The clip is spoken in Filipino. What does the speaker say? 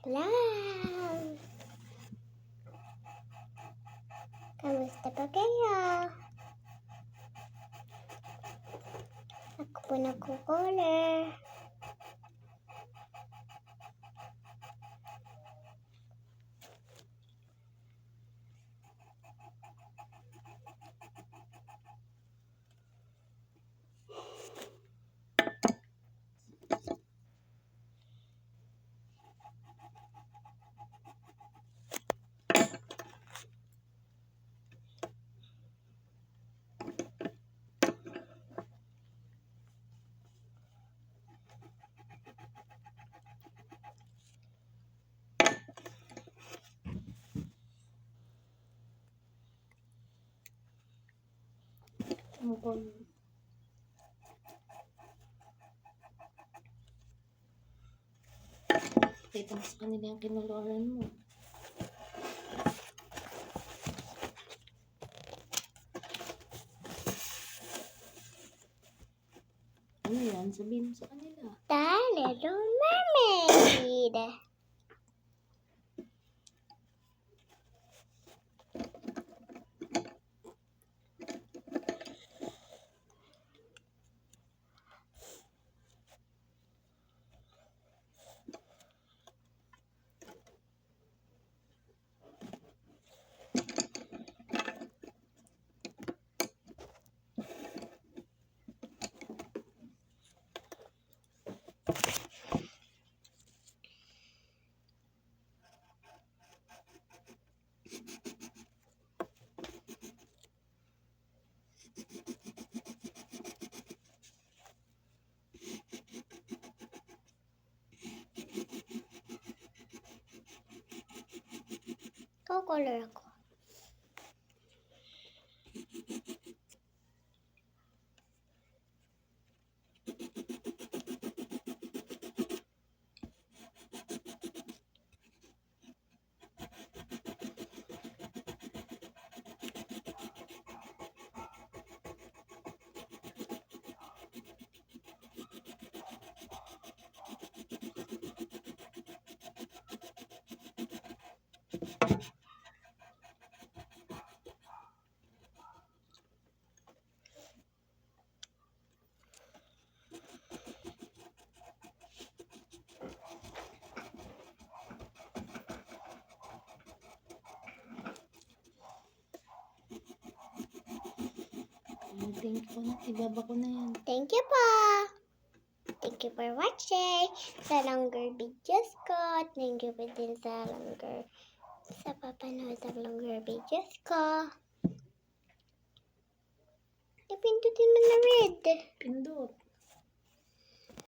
Lang! Kamusta pa kayo? Ako po nagkukuler. Kita sa kanila yung kinuluran mo. Ano yan? Sabihin mo sa kanila. The Little Mermaid. Kukuler ako. Thank you na. Ibaba ko na yan. Thank you po. Thank you for watching sa longer videos ko. Thank you po din sa papanood ng longer videos ko. Napindutin mo na red. Pindot.